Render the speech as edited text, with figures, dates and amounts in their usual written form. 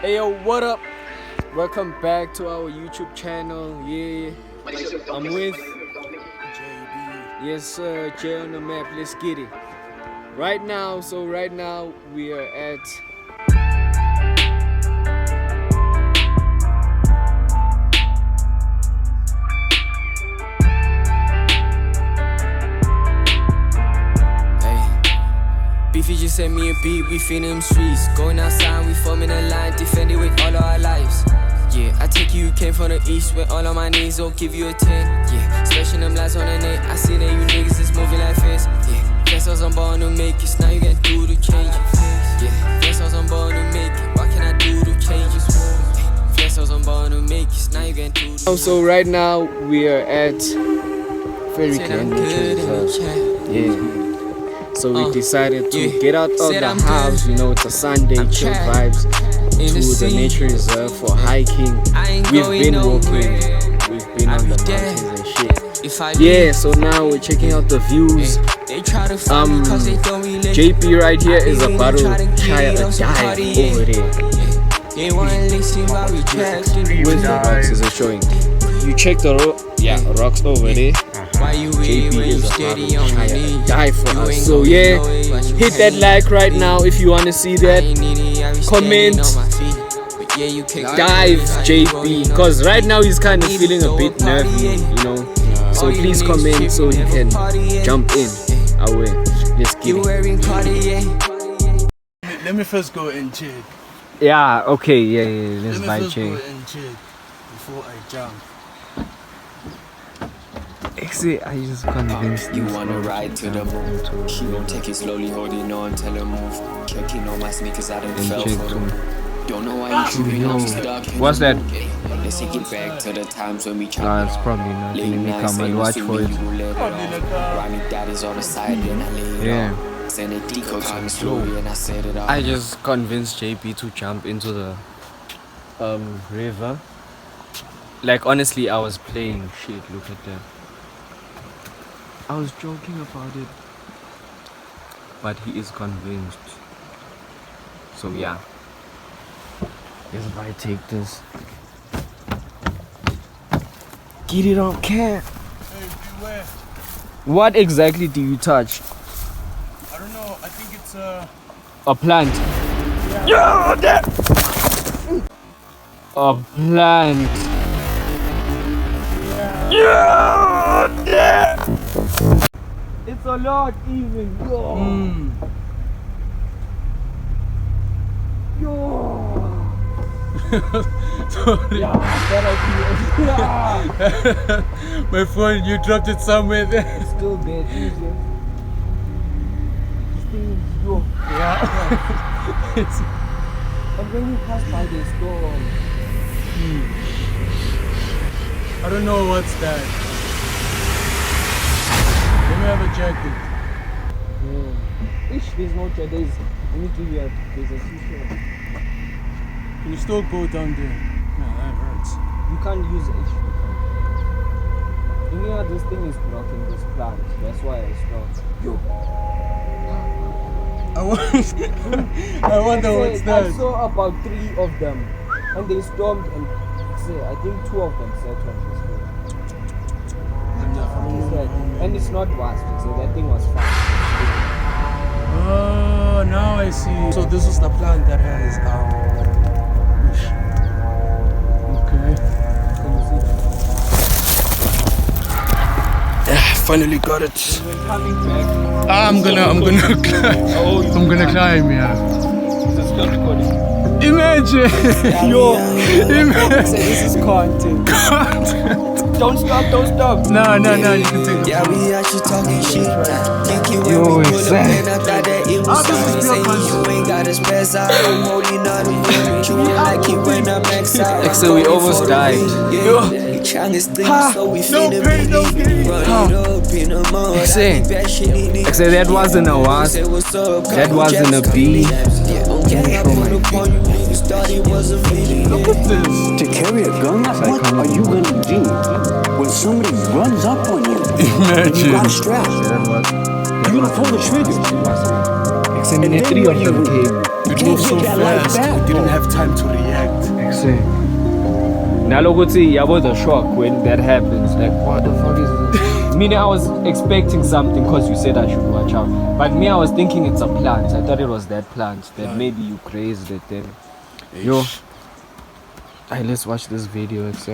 Hey yo, what up? Welcome back to our YouTube channel. Yeah, I'm with JB. Yes, sir. J on the map. Let's get it. Right now, we are at Beefy just sent me a beat, we feeling them streets. Going outside, we forming a line, defending with all of our lives. Yeah, I take you came from the east with all on my knees, don't give you a 10. Yeah, smashing them lights on the net, I see that you niggas is moving like fast. Yeah, guess I was on born to make it, now you can do to change it. Yeah, guess I was on born to make it, what can I do to change it? Guess I was on born to make it, now you can do to. So right now we are at Faerie Glen, yeah. So we decided to get out of the house, you know, it's a Sunday, chill vibes, to the nature reserve for hiking. We've been walking, we've been on the mountains and shit. Yeah, so now we're checking out the views. JP right here is about to try a dive over there. Where's the rocks is it showing? You check the rocks over there. JP is about to try a dive for us. So yeah, hit that like right now if you wanna see that. Comment, dive JP, cause right now he's kind of feeling a bit nervy, you know. So please comment so he can jump in. Away, let's get it. Let me first go and check. Yeah, okay, yeah. Let's buy check. Go and check before I jump. Actually, I just convinced you wanna ride to the moon. She gon' take it slowly, holding on till her move. Checking on my sneakers, I done fell for them. Don't know why you tripping, I'm stuck. What's that? Let's take it back to the times when we Nah, it's probably not. Let me come and watch for it. Ronnie dad is on the side, then I lay it Yeah. Send a decoy on the story and I set it up. I just convinced JP to jump into the river. Like honestly, I was playing shit. Look at that. I was joking about it, but he is convinced. So yeah, guess if I take this, get it on cam. Hey, beware. What exactly do you touch? I don't know, I think it's A plant. Yeah, that. A plant. Yeah, that. It's a lot even. Yo. sorry. My phone, you dropped it somewhere there. It's still there, Jesus. This thing is yo. Yeah. And when you pass by the store, I don't know what's that. Let me have a jacket. there's no chair. Let me give you there's a seashore. Can you still go down there? No, that hurts. You can't use it. This thing is blocking this plant. That's why I stopped. Yo. I wonder what's that. I saw about 3 of them, and they stormed, and I think 2 of them set on this thing. And it's not wasp, so that thing was fast. Oh, now I see. So this is the plant that has okay. Can you see that? Finally got it. We're coming back. I'm gonna climb. I'm gonna climb, yeah. This is not recording. Imagine. Yo. Imagine. This is content. Don't stop. No, you can take the Yeah, we actually talking shit. Yo, exactly. You ain't got his best out. I'm holding on to you. You like it when I'm exiled. Actually, we almost died. So we finna Actually, that wasn't a wasp. That wasn't a bee. Look at this. To carry a gun? What are you gonna do when somebody runs up on you? And you got a strap. You're gonna pull the trigger. Except 3 of them came. You drove so get that life fast. back, We didn't bro. have time to react. Exactly. Nalokuthi yabo the shock when that happens. Like, what the fuck is this? Meaning I was expecting something because you said I should watch out. But me, I was thinking it's a plant. I thought it was that plant that maybe you grazed it then. Yo. Hey, let's watch this video. It's